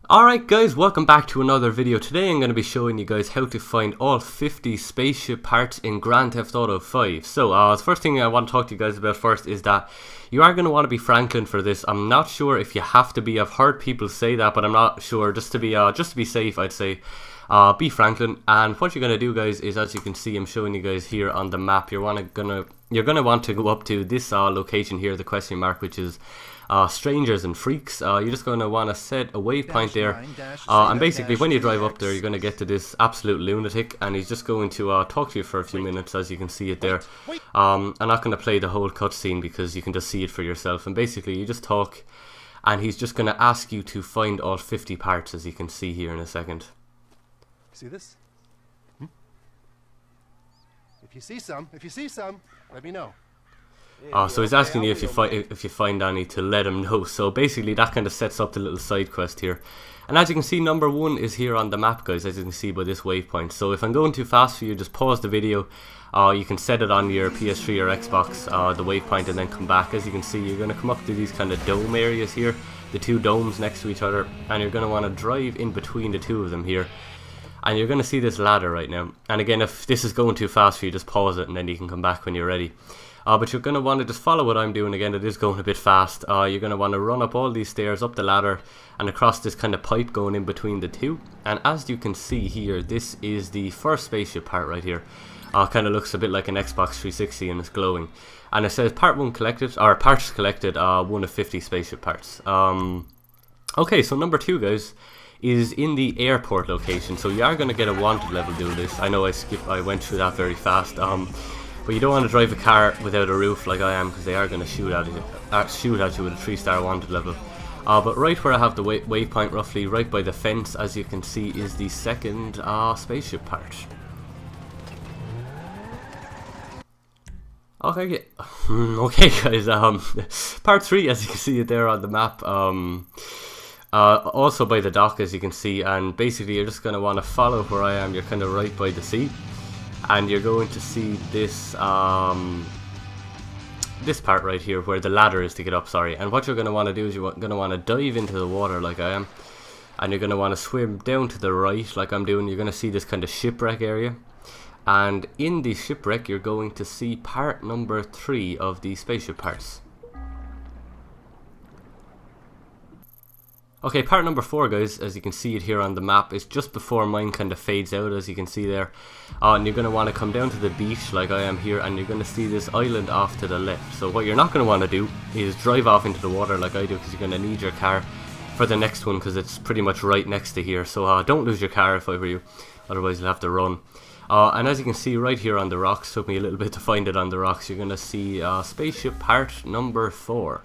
Alright guys, welcome back to another video. Today I'm going to be showing you guys how to find all 50 spaceship parts in Grand Theft Auto 5. So the first thing I want to talk to you guys about first is that you are going to want to be Franklin for this. I'm not sure if you have to be. I've heard people say that, but I'm not sure. Just to be safe, I'd say be Franklin. And what you're going to do guys is, as you can see, I'm showing you guys here on the map, you're going to want to go up to this location here, the question mark, which is strangers and freaks. You're just going to want to set a waypoint there, and basically when you drive up there, you're going to get to this absolute lunatic, and he's just going to talk to you for a few minutes, as you can see it there. I'm not going to play the whole cutscene because you can just see it for yourself, and basically you just talk, and he's just going to ask you to find all 50 parts, as you can see here in a second. See this? If you see some, let me know. So he's asking you if you find any to let him know. So basically that kind of sets up the little side quest here. And as you can see, number 1 is here on the map guys, as you can see by this waypoint. So if I'm going too fast for you, just pause the video. You can set it on your PS3 or Xbox, the waypoint, and then come back. As you can see, you're going to come up to these kind of dome areas here, the two domes next to each other, and you're going to want to drive in between the two of them here. And you're going to see this ladder right now. And again, if this is going too fast for you, just pause it and then you can come back when you're ready. But you're going to want to just follow what I'm doing. Again, it is going a bit fast. You're going to want to run up all these stairs, up the ladder, and across this kind of pipe going in between the two. And as you can see here, this is the first spaceship part right here. Kind of looks a bit like an Xbox 360 and it's glowing. And it says part 1 collected, or parts collected, 1 of 50 spaceship parts. Okay, so number 2 guys is in the airport location. So you are going to get a wanted level doing this. I know I went through that very fast. But you don't want to drive a car without a roof like I am, because they are going to shoot at you with a 3-star wanted level. But right where I have the waypoint, roughly right by the fence, as you can see, is the second spaceship part. Okay, okay guys, part 3, as you can see it there on the map, also by the dock, as you can see, and basically you're just going to want to follow where I am. You're kind of right by the sea. And you're going to see this this part right here where the ladder is to get up, sorry. And what you're going to want to do is you're going to want to dive into the water like I am. And you're going to want to swim down to the right like I'm doing. You're going to see this kind of shipwreck area. And in the shipwreck you're going to see part number 3 of the spaceship parts. Okay, part number 4 guys, as you can see it here on the map, is just before mine kind of fades out, as you can see there. And you're going to want to come down to the beach like I am here, and you're going to see this island off to the left. So what you're not going to want to do is drive off into the water like I do, because you're going to need your car for the next one, because it's pretty much right next to here. So don't lose your car if I were you, otherwise you'll have to run. And as you can see right here on the rocks, took me a little bit to find it on the rocks, you're going to see spaceship part number 4.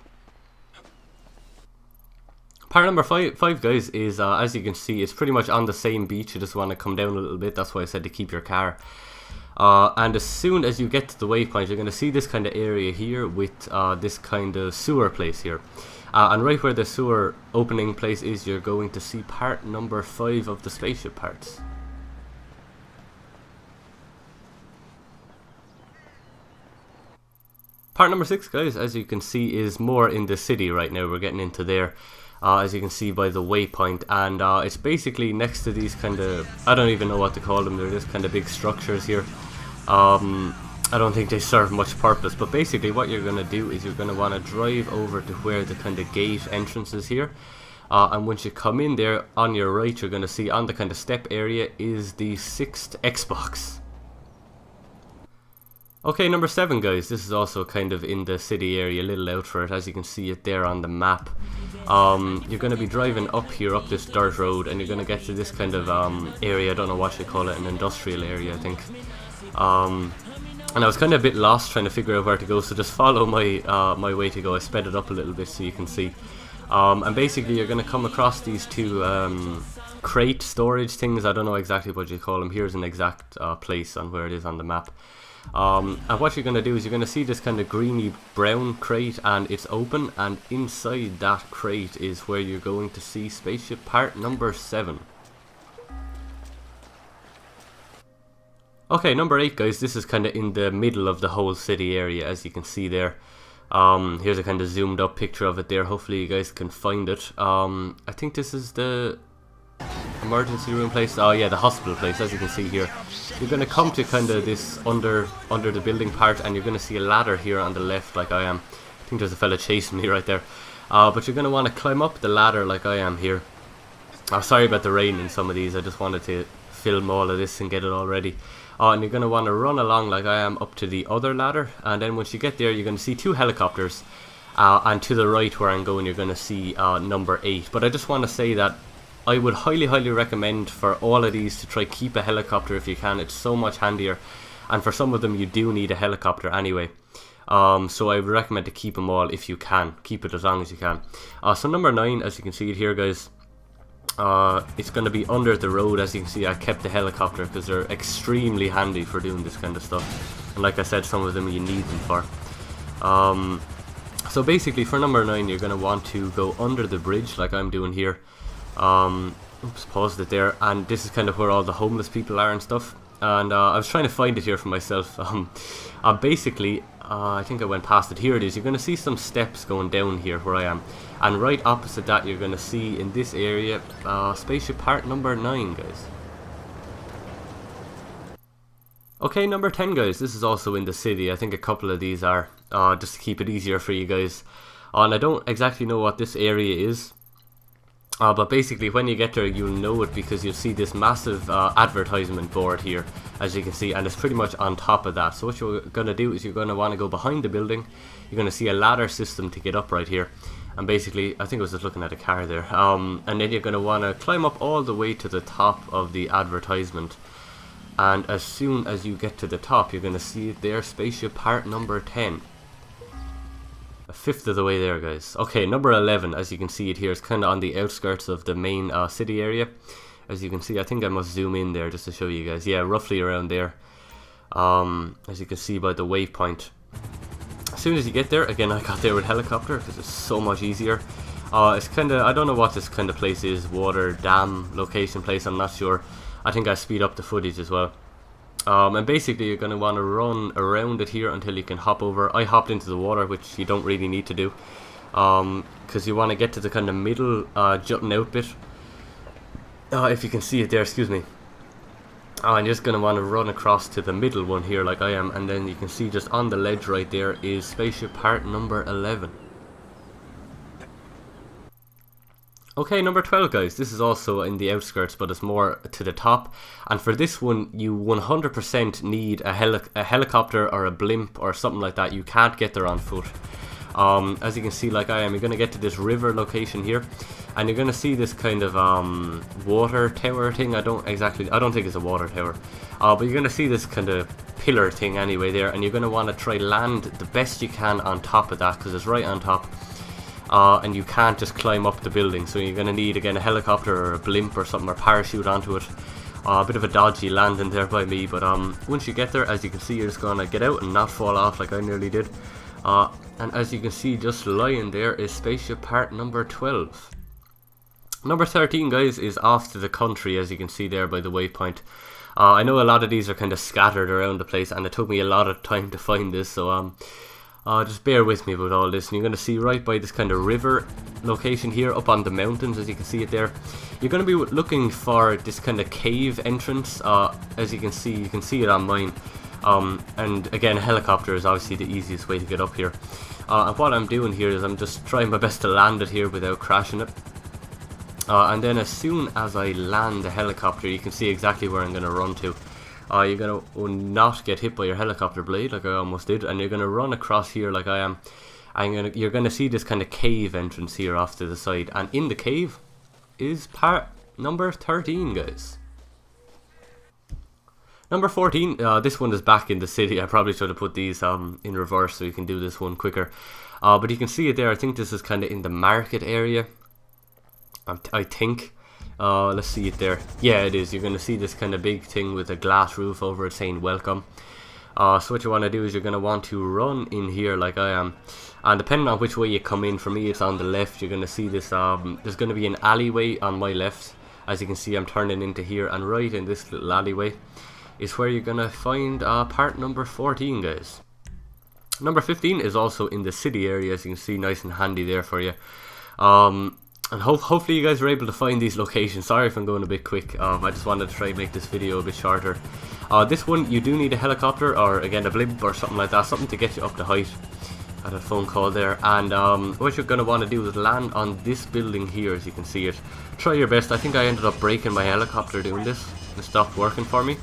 Part number 5 guys is, as you can see, it's pretty much on the same beach. You just want to come down a little bit. That's why I said to keep your car. And as soon as you get to the waypoint, you're going to see this kind of area here with this kind of sewer place here. And right where the sewer opening place is, you're going to see part number 5 of the spaceship parts. Part number 6 guys, as you can see, is more in the city right now. We're getting into there. As you can see by the waypoint, and it's basically next to these kind of, I don't even know what to call them, they're just kind of big structures here. I don't think they serve much purpose, but basically what you're going to do is you're going to want to drive over to where the kind of gate entrance is here, and once you come in there, on your right you're going to see on the kind of step area is the 6th Xbox. Okay, number 7 guys, this is also kind of in the city area, a little out for it, as you can see it there on the map. You're going to be driving up here, up this dirt road, and you're going to get to this kind of area, I don't know what you call it, an industrial area I think. And I was kind of a bit lost trying to figure out where to go, so just follow my my way to go. I sped it up a little bit so you can see. And basically you're going to come across these two crate storage things, I don't know exactly what you call them. Here's an exact place on where it is on the map. And what you're going to do is you're going to see this kind of greeny brown crate, and it's open, and inside that crate is where you're going to see spaceship part number 7. Okay, number 8 guys, this is kind of in the middle of the whole city area, as you can see there. Here's a kind of zoomed up picture of it there. Hopefully you guys can find it. I think this is the emergency room place. Oh yeah, the hospital place, as you can see here. You're going to come to kind of this under the building part, and you're going to see a ladder here on the left, like I am. I think there's a fella chasing me right there. But you're going to want to climb up the ladder like I am here. Sorry about the rain in some of these. I just wanted to film all of this and get it all ready. And you're going to want to run along like I am up to the other ladder. And then once you get there, you're going to see 2 helicopters. And to the right where I'm going, you're going to see number 8. But I just want to say that I would highly recommend for all of these to try keep a helicopter if you can. It's so much handier. And for some of them, you do need a helicopter anyway. So I would recommend to keep them all if you can. Keep it as long as you can. So number 9, as you can see it here, guys. It's going to be under the road. As you can see, I kept the helicopter because they're extremely handy for doing this kind of stuff. And like I said, some of them you need them for. So basically for number 9, you're going to want to go under the bridge like I'm doing here. Oops, paused it there. And this is kind of where all the homeless people are and stuff. And I was trying to find it here for myself. Basically, I think I went past it. Here it is. You're going to see some steps going down here where I am. And right opposite that, you're going to see in this area, spaceship part number 9, guys. Okay, number 10, guys. This is also in the city. I think a couple of these are, just to keep it easier for you guys. And I don't exactly know what this area is. But basically, when you get there, you'll know it because you'll see this massive advertisement board here, as you can see, and it's pretty much on top of that. So what you're going to do is you're going to want to go behind the building. You're going to see a ladder system to get up right here. And basically, I think I was just looking at a car there. And then you're going to want to climb up all the way to the top of the advertisement. And as soon as you get to the top, you're going to see it there, spaceship part number 10. A fifth of the way there, guys. Okay, number 11, as you can see it here, is kind of on the outskirts of the main city area. As you can see, I think I must zoom in there just to show you guys. Yeah, roughly around there. As you can see by the waypoint. As soon as you get there, again, I got there with helicopter because it's so much easier. It's kind of, I don't know what this kind of place is, water, dam, location place, I'm not sure. I think I speed up the footage as well. And basically you're going to want to run around it here until you can hop over. I hopped into the water, which you don't really need to do. Because you want to get to the kind of middle jutting out bit. If you can see it there, excuse me. I'm just going to want to run across to the middle one here like I am. And then you can see just on the ledge right there is spaceship part number 11. Okay, number 12, guys. This is also in the outskirts, but it's more to the top. And for this one, you 100% need a helicopter or a blimp or something like that. You can't get there on foot. As you can see, like I am, you're going to get to this river location here. And you're going to see this kind of water tower thing. I don't think it's a water tower. But you're going to see this kind of pillar thing anyway there. And you're going to want to try land the best you can on top of that, because it's right on top. And you can't just climb up the building, so you're going to need again a helicopter or a blimp or something, or parachute onto it. A bit of a dodgy landing there by me, but once you get there, as you can see, you're just going to get out and not fall off like I nearly did. And as you can see, just lying there is spaceship part number 12. Number 13, guys, is off to the country, as you can see there by the waypoint. I know a lot of these are kind of scattered around the place, and it took me a lot of time to find this, so just bear with me about all this. And you're going to see right by this kind of river location here up on the mountains, as you can see it there. You're going to be looking for this kind of cave entrance. As you can see it on mine. And again, a helicopter is obviously the easiest way to get up here. And what I'm doing here is I'm just trying my best to land it here without crashing it. And then as soon as I land the helicopter, you can see exactly where I'm going to run to. You're going to not get hit by your helicopter blade like I almost did, and you're going to run across here like I am. And you're going to see this kind of cave entrance here off to the side, and in the cave is part number 13, guys. Number 14, this one is back in the city. I probably should have put these in reverse so you can do this one quicker. But you can see it there. I think this is kind of in the market area. I think. Let's see it there. Yeah, it is. You're going to see this kind of big thing with a glass roof over it saying welcome. So what you want to do is you're going to want to run in here like I am. And depending on which way you come in, for me it's on the left. You're going to see this, there's going to be an alleyway on my left. As you can see, I'm turning into here, and right in this little alleyway is where you're going to find part number 14, guys. Number 15 is also in the city area, as you can see, nice and handy there for you. And hopefully you guys were able to find these locations. Sorry if I'm going a bit quick. I just wanted to try and make this video a bit shorter. This one, you do need a helicopter, or again a blimp or something like that, something to get you up to height. I had a phone call there. And what you're going to want to do is land on this building here, as you can see it. Try your best. I think I ended up breaking my helicopter doing this. It stopped working for me,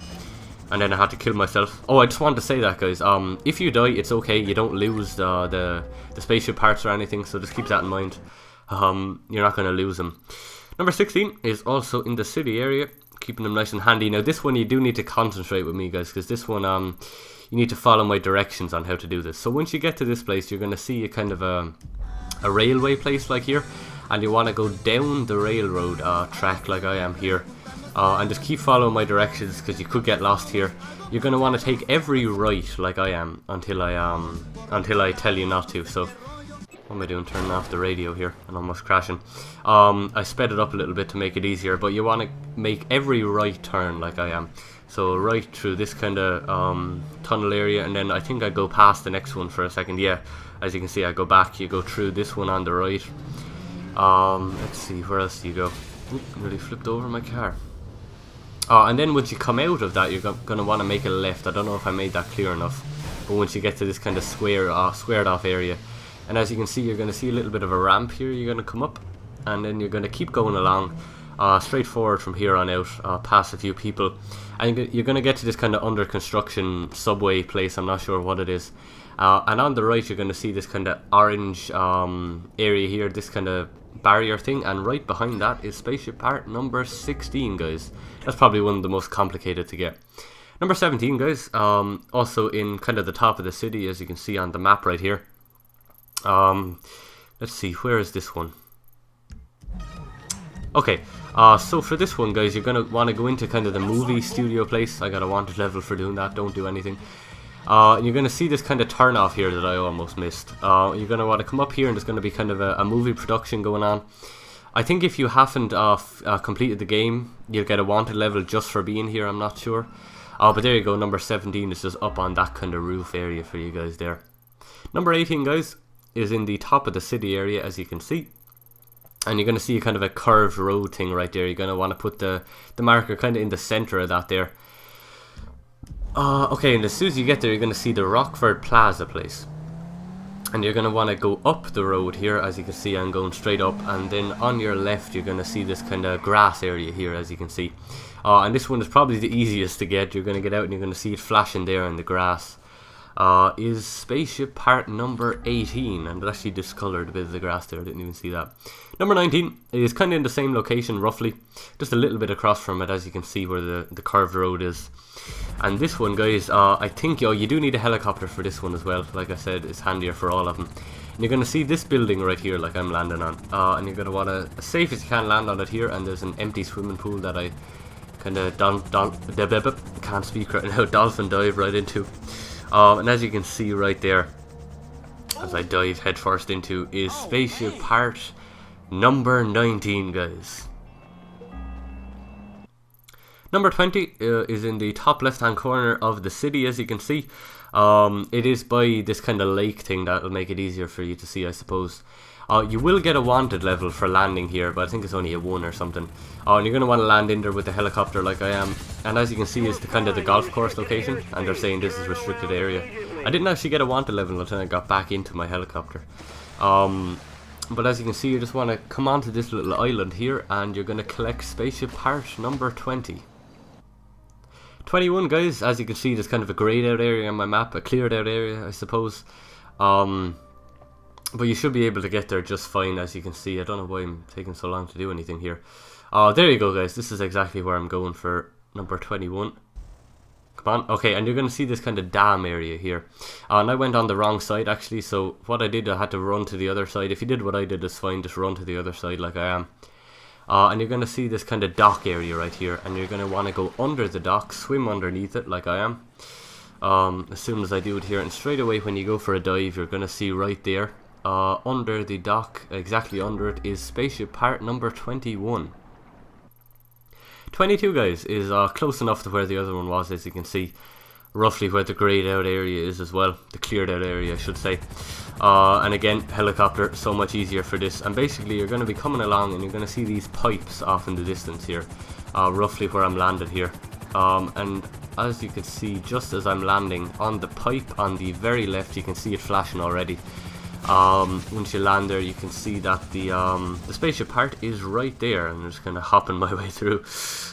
and then I had to kill myself. Oh, I just wanted to say that, guys. If you die, it's okay. You don't lose the spaceship parts or anything, so just keep that in mind. You're not going to lose them. Number 16 is also in the city area, keeping them nice and handy. Now this one you do need to concentrate with me, guys, because this one you need to follow my directions on how to do this. So once you get to this place, you're going to see a kind of a railway place like here, and you want to go down the railroad track like I am here, and just keep following my directions, because you could get lost here. You're going to want to take every right like I am until I tell you not to. So what am I doing? Turning off the radio here and almost crashing. I sped it up a little bit to make it easier, but you want to make every right turn like I am. So right through this kind of tunnel area, and then I think I go past the next one for a second. Yeah, as you can see, I go back. You go through this one on the right. Let's see, where else do you go? Oop, nearly flipped over my car. And then once you come out of that, you're going to want to make a left. I don't know if I made that clear enough, but once you get to this kind of squared off area, and as you can see, you're going to see a little bit of a ramp here. You're going to come up, and then you're going to keep going along straight forward from here on out, past a few people, and you're going to get to this kind of under construction subway place. I'm not sure what it is. And on the right, you're going to see this kind of orange area here, this kind of barrier thing, and right behind that is spaceship part number 16, guys. That's probably one of the most complicated to get. Number 17, guys, also in kind of the top of the city, as you can see on the map right here. Let's see, where is this one? Okay, so for this one, guys, you're going to want to go into kind of the movie studio place. I got a wanted level for doing that, don't do anything. You're going to see this kind of turn off here that I almost missed. You're going to want to come up here, and there's going to be kind of a movie production going on. I think if you haven't completed the game, you'll get a wanted level just for being here, I'm not sure. But there you go, number 17 is just up on that kind of roof area for you guys there. Number 18, guys, is in the top of the city area, as you can see, and you're going to see kind of a curved road thing right there. You're going to want to put the marker kind of in the center of that there. Okay, and as soon as you get there, you're going to see the Rockford Plaza place, and you're going to want to go up the road here. As you can see, I'm going straight up, and then on your left you're going to see this kind of grass area here, as you can see, and this one is probably the easiest to get. You're going to get out and you're going to see it flashing there in the grass. Is spaceship part number 18, and it actually discolored a bit of the grass there, I didn't even see that. Number 19 is kind of in the same location roughly, just a little bit across from it, as you can see where the curved road is. And this one, guys, I think you do need a helicopter for this one as well. Like I said, it's handier for all of them. And you're going to see this building right here like I'm landing on, and you're going to want to, as safe as you can, land on it here. And there's an empty swimming pool that I kind of can't speak right now, dolphin dive right into. And as you can see right there, as I dive headfirst into, is spaceship part number 19, guys. Number 20 is in the top left hand corner of the city, as you can see. It is by this kind of lake thing that will make it easier for you to see, I suppose. You will get a wanted level for landing here, but I think it's only a 1 or something. And you're going to want to land in there with the helicopter like I am. And as you can see, it's the kind of the golf course location, and they're saying this is restricted area. I didn't actually get a wanted level until I got back into my helicopter. But as you can see, you just want to come onto this little island here, and you're going to collect spaceship part number 20. 21, guys, as you can see, there's kind of a greyed out area on my map, a cleared out area, I suppose. But you should be able to get there just fine, as you can see. I don't know why I'm taking so long to do anything here. There you go, guys. This is exactly where I'm going for number 21. Come on. Okay, and you're going to see this kind of dam area here. And I went on the wrong side, actually. So what I did, I had to run to the other side. If you did what I did, it's fine. Just run to the other side like I am. And you're going to see this kind of dock area right here. And you're going to want to go under the dock, swim underneath it like I am. As soon as I do it here. And straight away when you go for a dive, you're going to see right there, under the dock, exactly under it, is spaceship part number 21. 22, guys, is close enough to where the other one was, as you can see. roughly where the grayed out area is as well, the cleared out area I should say. And again, helicopter, so much easier for this. And basically you're going to be coming along and you're going to see these pipes off in the distance here, roughly where I'm landed here. And as you can see, just as I'm landing on the pipe on the very left, you can see it flashing already. Once you land there, you can see that the spaceship part is right there, and I'm just kind of hopping my way through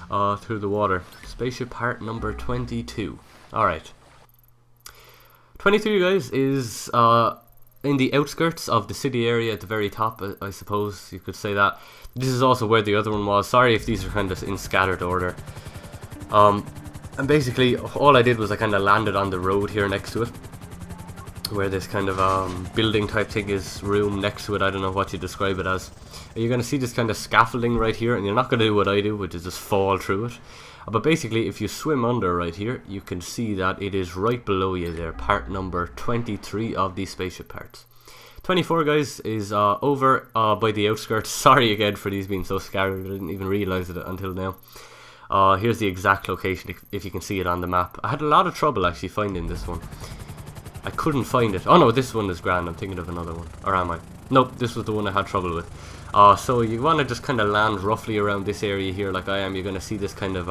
the water. Spaceship part number 22. Alright. 23, guys, is in the outskirts of the city area at the very top, I suppose you could say that. This is also where the other one was. Sorry if these are kind of in scattered order. And basically, all I did was I kind of landed on the road here next to it, where this kind of building type thing is, room next to it. I don't know what you describe it as. You're going to see this kind of scaffolding right here, and you're not going to do what I do, which is just fall through it. But basically, if you swim under right here, you can see that it is right below you there, part number 23 of these spaceship parts. 24, guys, is over by the outskirts. Sorry again for these being so scattered, I didn't even realise it until now. Here's the exact location, if you can see it on the map. I had a lot of trouble actually finding this one. I couldn't find it. Oh no, this one is grand. I'm thinking of another one. Or am I? Nope, this was the one I had trouble with. So you want to just kind of land roughly around this area here like I am. You're going to see this kind of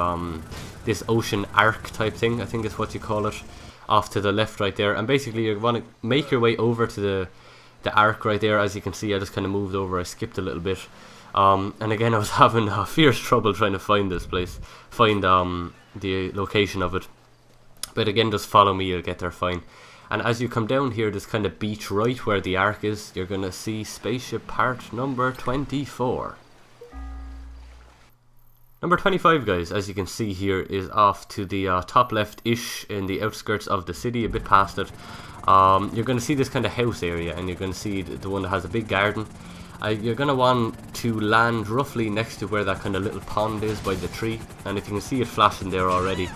this ocean arc type thing, I think is what you call it, off to the left right there. And basically you want to make your way over to the arc right there. As you can see, I just kind of moved over. I skipped a little bit. And again, I was having fierce trouble trying to find this place, find the location of it. But again, just follow me, you'll get there fine. And as you come down here, this kind of beach right where the arc is, you're going to see spaceship part number 24. Number 25, guys, as you can see here, is off to the top left-ish in the outskirts of the city, a bit past it. You're going to see this kind of house area, and you're going to see the one that has a big garden. You're going to want to land roughly next to where that kind of little pond is by the tree. And if you can see it flashing there already,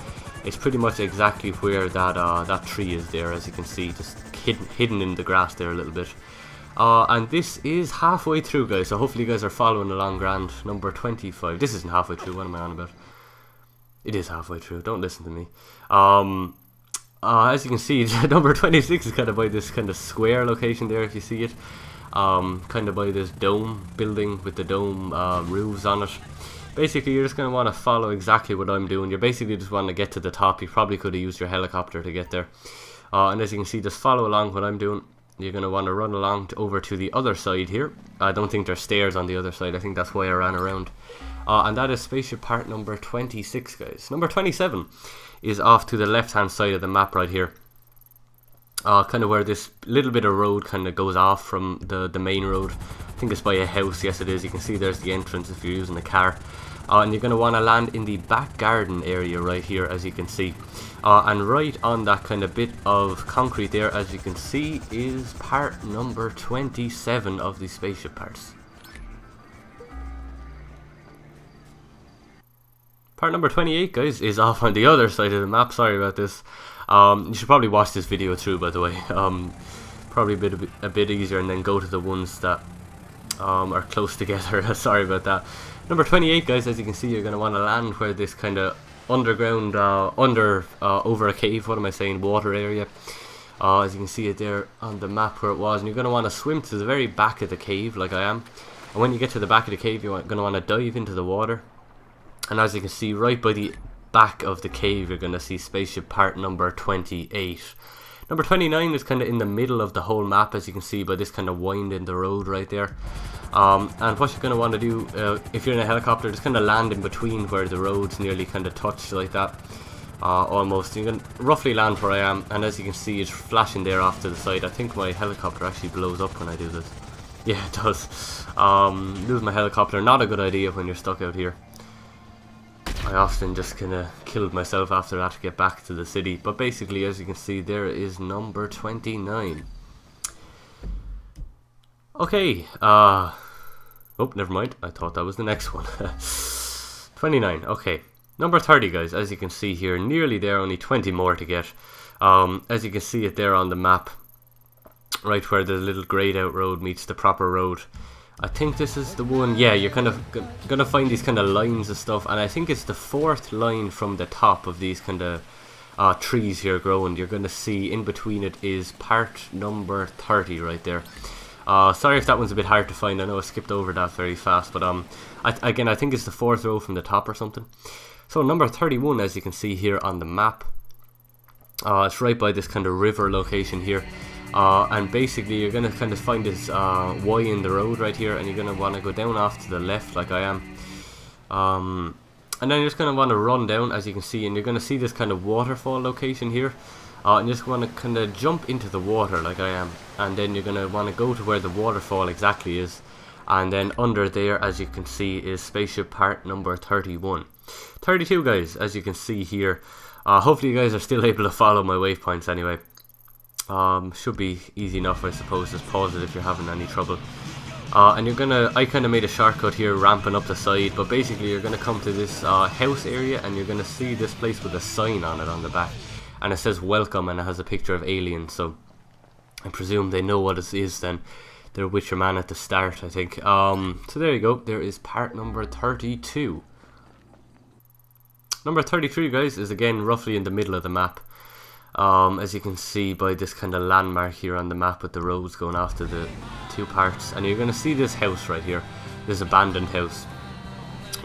it's pretty much exactly where that tree is there, as you can see, just hidden in the grass there a little bit. And this is halfway through, guys, so hopefully you guys are following along grand. Number 25. This isn't halfway through, what am I on about? It is halfway through, don't listen to me. As you can see, number 26 is kind of by this kind of square location there, if you see it. Kind of by this dome building with the dome roofs on it. Basically, you're just going to want to follow exactly what I'm doing. You basically just want to get to the top. You probably could have used your helicopter to get there. And as you can see, just follow along what I'm doing. You're going to want to run along over to the other side here. I don't think there's stairs on the other side. I think that's why I ran around. And that is spaceship part number 26, guys. Number 27 is off to the left-hand side of the map right here. Kind of where this little bit of road kind of goes off from the main road. I think it's by a house. Yes, it is. You can see there's the entrance if you're using a car. And you're going to want to land in the back garden area right here, as you can see. And right on that kind of bit of concrete there, as you can see, is part number 27 of the spaceship parts. Part number 28, guys, is off on the other side of the map. Sorry about this. You should probably watch this video through, by the way. Probably a bit easier, and then go to the ones that are close together. Sorry about that. Number 28, guys, as you can see, you're going to want to land where this kind of underground, over a cave, what am I saying, water area. As you can see it there on the map where it was. And you're going to want to swim to the very back of the cave, like I am. And when you get to the back of the cave, you're going to want to dive into the water. And as you can see, right by the back of the cave, you're going to see spaceship part number 28. Number 29 is kind of in the middle of the whole map, as you can see by this kind of wind in the road right there. And what you're going to want to do, if you're in a helicopter, just kind of land in between where the roads nearly kind of touch like that. Almost. You can roughly land where I am, and as you can see, it's flashing there off to the side. I think my helicopter actually blows up when I do this. Yeah, it does. Lose my helicopter, not a good idea when you're stuck out here. I often just kind of killed myself after that to get back to the city. But basically, as you can see, there is number 29. Okay. Oh, never mind. I thought that was the next one. 29. Okay. Number 30, guys. As you can see here, nearly there. Only 20 more to get. As you can see it there on the map, right where the little grayed out road meets the proper road. I think this is the one. Yeah, you're kind of gonna find these kind of lines of stuff, and I think it's the fourth line from the top of these kind of trees here growing. You're going to see in between it is part number 30 right there. Sorry if that one's a bit hard to find. I know I skipped over that very fast, but again, I think it's the 4th row from the top or something. So number 31, as you can see here on the map, it's right by this kind of river location here. And basically you're going to kind of find this Y in the road right here, and you're going to want to go down off to the left like I am. And then you're just going to want to run down, as you can see, and you're going to see this kind of waterfall location here. And you just want to kind of jump into the water like I am, and then you're going to want to go to where the waterfall exactly is, and then under there, as you can see, is Spaceship part number 31. 32 guys, as you can see here. Hopefully you guys are still able to follow my waypoints anyway. Should be easy enough, I suppose. Just pause it if you're having any trouble. And you're gonna, I kind of made a shortcut here ramping up the side, but basically you're gonna come to this house area, and you're gonna see this place with a sign on it on the back, and it says welcome, and it has a picture of aliens, so I presume they know what it is then. They're with your man at the start, I think. So there you go, there is part number 32. Number 33 guys is again roughly in the middle of the map. As you can see by this kind of landmark here on the map with the roads going off to the 2 parts, and you're going to see this house right here, this abandoned house.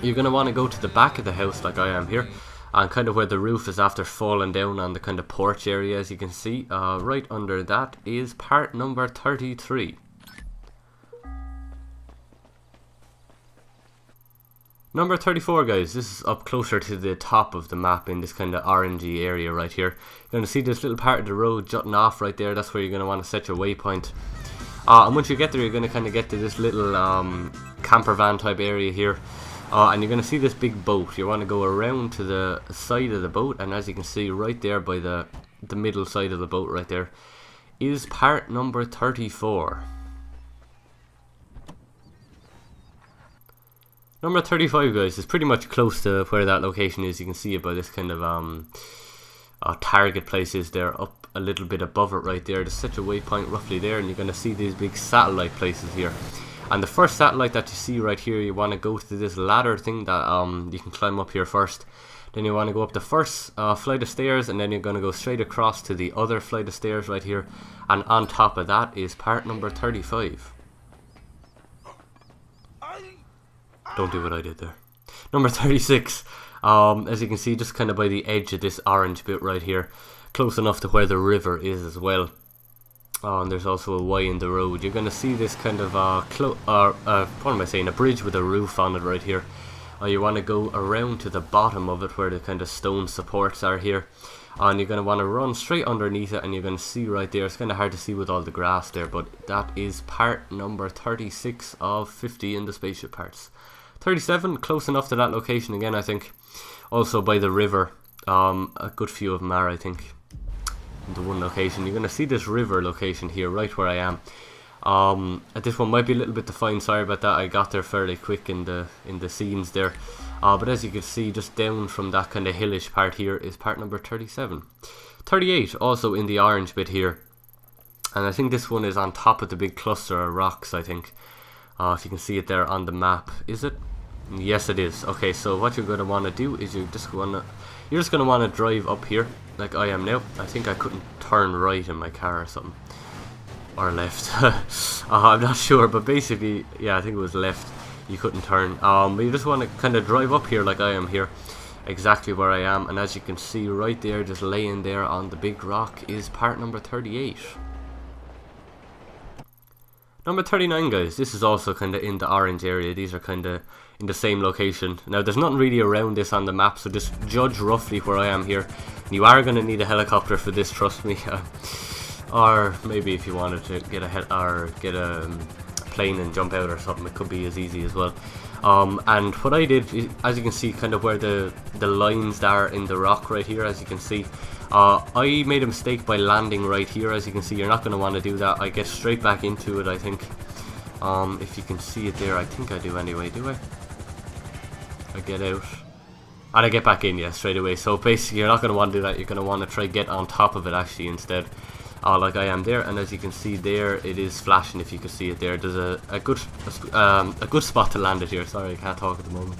You're going to want to go to the back of the house like I am here, and kind of where the roof is after falling down on the kind of porch area, as you can see. Right under that is part number 33. Number 34 guys, this is up closer to the top of the map in this kind of orangey area right here. You're going to see this little part of the road jutting off right there. That's where you're going to want to set your waypoint. And once you get there, you're going to kind of get to this little camper van type area here. And you're going to see this big boat. You want to go around to the side of the boat, and as you can see right there by the middle side of the boat right there is part number 34. Number 35 guys is pretty much close to where that location is. You can see it by this kind of target places there up a little bit above it right there. There's such a waypoint roughly there, and you're going to see these big satellite places here. And the first satellite that you see right here, you want to go to this ladder thing that you can climb up here first. Then you want to go up the first flight of stairs, and then you're going to go straight across to the other flight of stairs right here. And on top of that is part number 35. Don't do what I did there. Number 36. As you can see, just kind of by the edge of this orange bit right here, close enough to where the river is as well. And there's also a Y in the road. You're going to see this kind of what am I saying? A bridge with a roof on it right here. You want to go around to the bottom of it where the kind of stone supports are here, and you're going to want to run straight underneath it, and you're going to see right there, it's kind of hard to see with all the grass there, but that is part number 36 of 50 in the spaceship parts. 37, close enough to that location again, I think. Also by the river, a good few of them are, I think, in the one location. You're going to see this river location here, right where I am. This one might be a little bit defined, sorry about that, I got there fairly quick in the scenes there. But as you can see, just down from that kind of hillish part here is part number 37. 38, also in the orange bit here. And I think this one is on top of the big cluster of rocks, I think. If you can see it there on the map. Is it? Yes, it is. Okay, so what you're going to want to do is you're just going to want to drive up here like I am now. I think I couldn't turn right in my car or something, or left. I'm not sure, but basically, yeah, I think it was left. You couldn't turn. But you just want to kind of drive up here like I am here, exactly where I am. And as you can see right there, just laying there on the big rock, is part number 38. Number 39 guys, this is also kind of in the orange area. These are kind of in the same location. Now there's nothing really around this on the map, so just judge roughly where I am here. You are going to need a helicopter for this, trust me. Or maybe if you wanted to get a plane and jump out or something, it could be as easy as well. And what I did, as you can see, kind of where the lines are in the rock right here, as you can see, I made a mistake by landing right here. As you can see, you're not going to want to do that. I get straight back into it, I think. If you can see it there, I think I do anyway, do I? I get out. And I get back in, yeah, straight away. So basically, you're not going to want to do that. You're going to want to try get on top of it, actually, instead. Like I am there, and as you can see there, it is flashing. If you can see it there, there's a good spot to land it here. Sorry, I can't talk at the moment.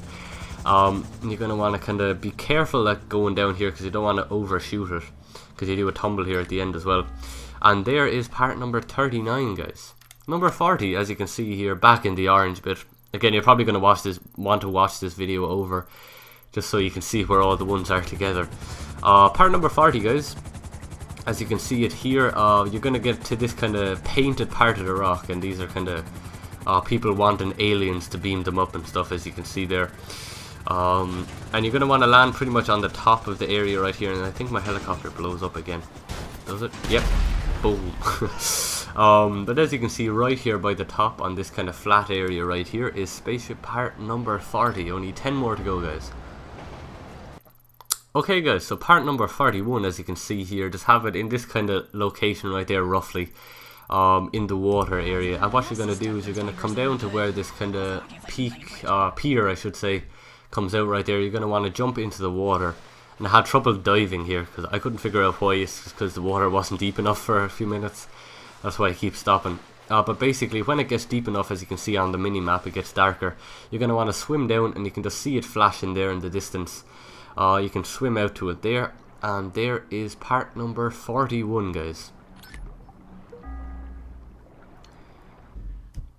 You're going to want to kind of be careful at going down here because you don't want to overshoot it, because you do a tumble here at the end as well. And there is part number 39, guys. Number 40, as you can see here, back in the orange bit. Again, you're probably going to want to watch this video over, just so you can see where all the ones are together. Part number 40, guys. As you can see it here, you're going to get to this kind of painted part of the rock, and these are kind of people wanting aliens to beam them up and stuff, as you can see there. And you're going to want to land pretty much on the top of the area right here, and I think my helicopter blows up again. Does it? Yep. Boom. But as you can see right here by the top on this kind of flat area right here is Spaceship part number 40. Only 10 more to go, guys. Okay, guys, so part number 41, as you can see here, just have it in this kind of location right there, roughly, in the water area. And what you're going to do is you're going to come down to where this kind of pier, I should say, comes out right there. You're going to want to jump into the water. And I had trouble diving here because I couldn't figure out why. It's because the water wasn't deep enough for a few minutes. That's why I keep stopping. But basically, when it gets deep enough, as you can see on the mini-map, it gets darker. You're going to want to swim down, and you can just see it flashing there in the distance. You can swim out to it there, and there is part number 41, guys.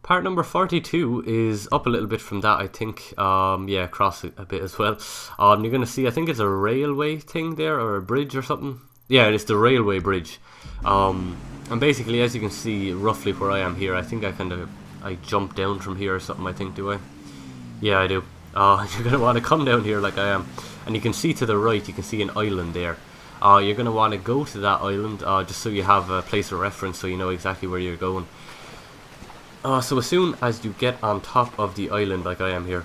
Part number 42 is up a little bit from that, I think. Yeah, across a bit as well. You're going to see, I think it's a railway thing there, or a bridge or something. Yeah, it's the railway bridge. And basically, as you can see, roughly where I am here, I think I jump down from here or something, I think, do I? Yeah, I do. You're going to want to come down here like I am. And you can see to the right, you can see an island there. You're going to want to go to that island, just so you have a place of reference, so you know exactly where you're going. So as soon as you get on top of the island like I am here,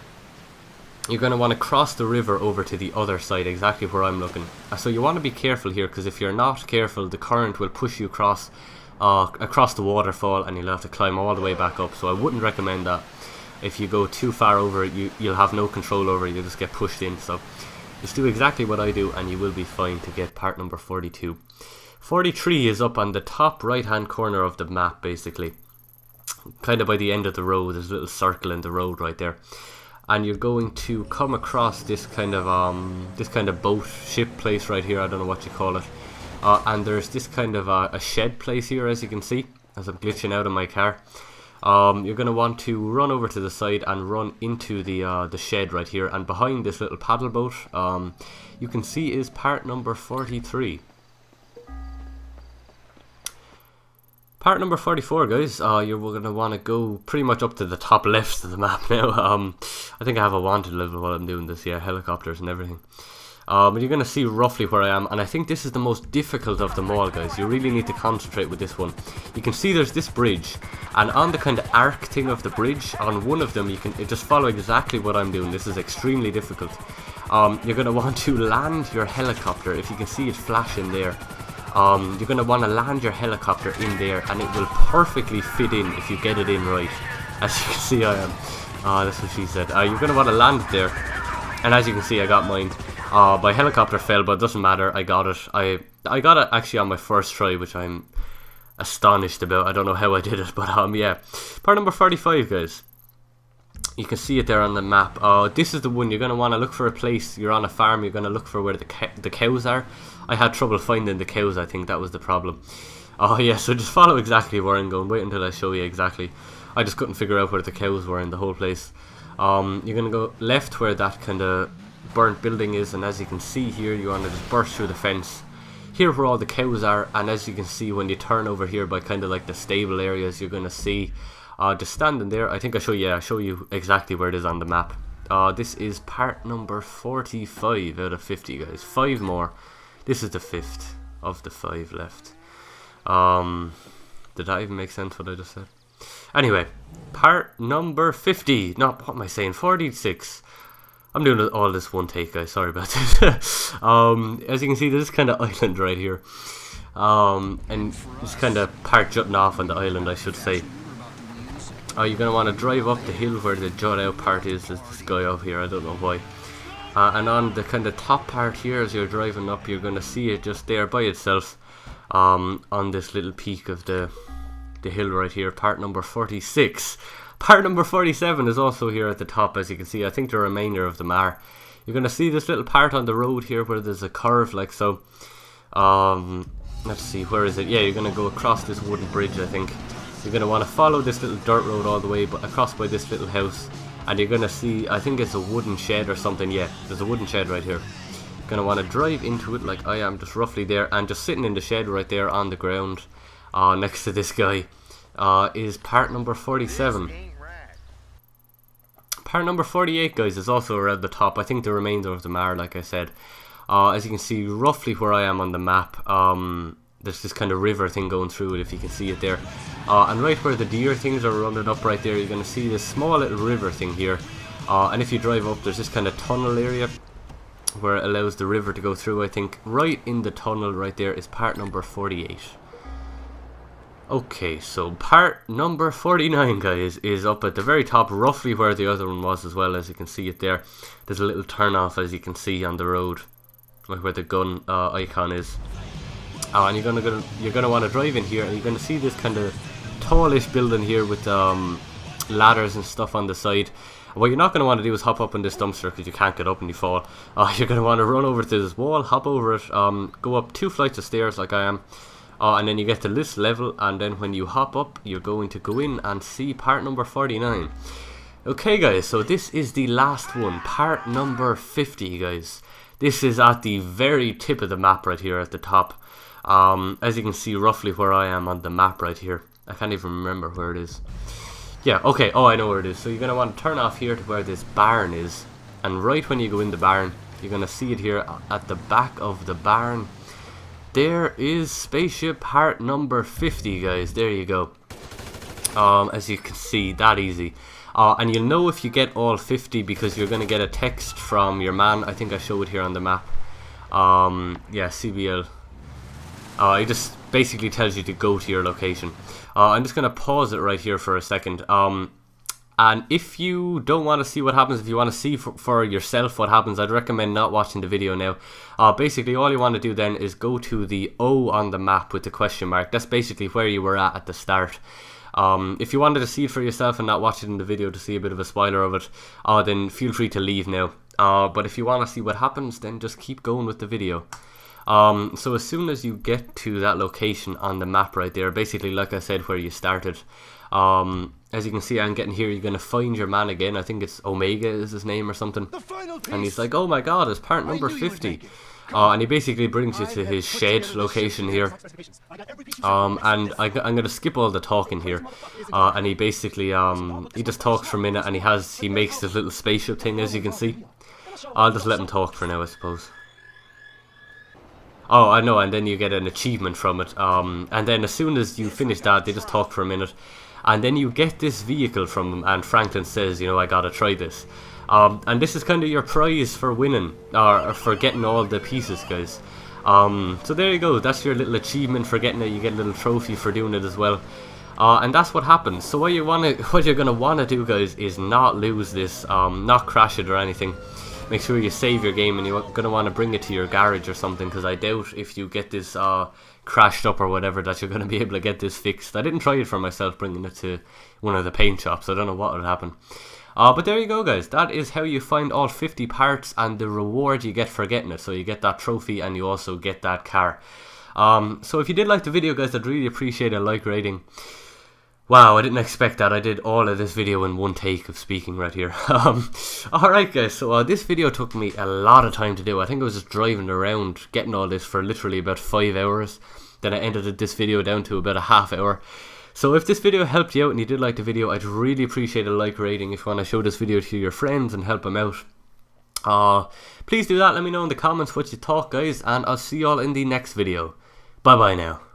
you're going to want to cross the river over to the other side, exactly where I'm looking. So you want to be careful here, because if you're not careful, the current will push you across the waterfall, and you'll have to climb all the way back up. So I wouldn't recommend that. If you go too far over it, you'll have no control over it, you'll just get pushed in. So just do exactly what I do, and you will be fine to get part number 42. 43 is up on the top right hand corner of the map, basically. Kind of by the end of the road, there's a little circle in the road right there. And you're going to come across this kind of boat ship place right here. I don't know what you call it. And there's this kind of a shed place here, as you can see, as I'm glitching out of my car. You're going to want to run over to the side and run into the shed right here. And behind this little paddle boat, you can see is part number 43. Part number 44, guys. You're going to want to go pretty much up to the top left of the map now. I think I have a wanted level while I'm doing this. Yeah, helicopters and everything. But you're going to see roughly where I am, and I think this is the most difficult of them all, guys. You really need to concentrate with this one. You can see there's this bridge, and on the kind of arc thing of the bridge, on one of them, you can just follow exactly what I'm doing. This is extremely difficult. You're going to want to land your helicopter. If you can see it flashing there, you're going to want to land your helicopter in there, and it will perfectly fit in if you get it in right. As you can see, I am. That's what she said. You're going to want to land it there, and as you can see, I got mine. My helicopter fell, but it doesn't matter. I got it. I got it actually on my first try, which I'm astonished about. I don't know how I did it, but yeah. Part number 45, guys. You can see it there on the map. This is the one. You're going to want to look for a place. You're on a farm. You're going to look for where the cows are. I had trouble finding the cows. I think that was the problem. Yeah, so just follow exactly where I'm going. Wait until I show you exactly. I just couldn't figure out where the cows were in the whole place. You're going to go left where that kind of burnt building is, and as you can see here, you want to just burst through the fence. Here where all the cows are, and as you can see when you turn over here by kind of like the stable areas, you're going to see just standing there. I think I show you exactly where it is on the map. This is part number 45 out of 50, guys. 5 more. This is the 5th of the 5 left. Did that even make sense, what I just said? Anyway, part number 50. No, what am I saying? 46. I'm doing all this one take, guys. Sorry about this. As you can see, there's kind of island right here. And it's kind of part jutting off on the island, I should say. You're going to want to drive up the hill where the jut out part is. There's this guy up here, I don't know why. And on the kind of top part here, as you're driving up, you're going to see it just there by itself. On this little peak of the hill right here, part number 46. Part number 47 is also here at the top, as you can see. I think the remainder of them are. You're going to see this little part on the road here where there's a curve like so. Let's see, where is it? Yeah, you're going to go across this wooden bridge, I think. You're going to want to follow this little dirt road all the way across by this little house. And you're going to see, I think it's a wooden shed or something. Yeah, there's a wooden shed right here. You're going to want to drive into it like I am, just roughly there. And just sitting in the shed right there on the ground next to this guy is part number 47. Part number 48, guys, is also around the top. I think the remainder of them are, like I said. As you can see, roughly where I am on the map, there's this kind of river thing going through it, if you can see it there. And right where the deer things are running up right there, you're going to see this small little river thing here. And if you drive up, there's this kind of tunnel area where it allows the river to go through, I think. Right in the tunnel right there is part number 48. Okay, so part number 49, guys, is up at the very top, roughly where the other one was as well, as you can see it there. There's a little turn off, as you can see, on the road, like where the gun icon is. And you're gonna want to drive in here, and you're gonna see this kind of tallish building here with ladders and stuff on the side. What you're not going to want to do is hop up on this dumpster because you can't get up and you fall. You're going to want to run over to this wall, hop over it, go up 2 flights of stairs like I am, and then you get to this level, and then when you hop up, you're going to go in and see part number 49. Okay, guys, so this is the last one, part number 50, guys. This is at the very tip of the map right here at the top. As you can see, roughly where I am on the map right here. I can't even remember where it is. Yeah, okay, oh, I know where it is. So you're going to want to turn off here to where this barn is. And right when you go in the barn, you're going to see it here at the back of the barn. There is Spaceship part number 50, guys. There you go. As you can see, that easy. And you'll know if you get all 50 because you're going to get a text from your man. I think I show it here on the map. Yeah, CBL. It just basically tells you to go to your location. I'm just going to pause it right here for a second. And if you don't want to see what happens, if you want to see for yourself what happens, I'd recommend not watching the video now. Basically, all you want to do then is go to the O on the map with the question mark. That's basically where you were at the start. If you wanted to see it for yourself and not watch it in the video to see a bit of a spoiler of it, then feel free to leave now. But if you want to see what happens, then just keep going with the video. So as soon as you get to that location on the map right there, basically like I said where you started, as you can see I'm getting here, you're going to find your man again. I think it's Omega is his name or something, and he's like, oh my god, it's part number 50. And he basically brings you to his shed location here, and I'm going to skip all the talking here, and he basically he just talks for a minute, and he makes this little spaceship thing, as you can see. I'll just let him talk for now, I suppose. Oh, I know, and then you get an achievement from it, and then as soon as you finish that, they just talk for a minute, and then you get this vehicle from them, and Franklin says, you know, I gotta try this. And this is kind of your prize for winning, or for getting all the pieces, guys. So there you go, that's your little achievement for getting it. You get a little trophy for doing it as well. And that's what happens. So what you're gonna wanna do, guys, is not lose this, not crash it or anything. Make sure you save your game, and you're going to want to bring it to your garage or something, because I doubt if you get this crashed up or whatever that you're going to be able to get this fixed. I didn't try it for myself, bringing it to one of the paint shops. I don't know what would happen. But there you go, guys. That is how you find all 50 parts and the reward you get for getting it. So you get that trophy and you also get that car. So if you did like the video, guys, I'd really appreciate a like rating. Wow, I didn't expect that. I did all of this video in one take of speaking right here. Alright, guys, so this video took me a lot of time to do. I think I was just driving around getting all this for literally about 5 hours. Then I edited this video down to about a half hour. So if this video helped you out and you did like the video, I'd really appreciate a like rating if you want to show this video to your friends and help them out. Please do that. Let me know in the comments what you thought, guys, and I'll see you all in the next video. Bye bye now.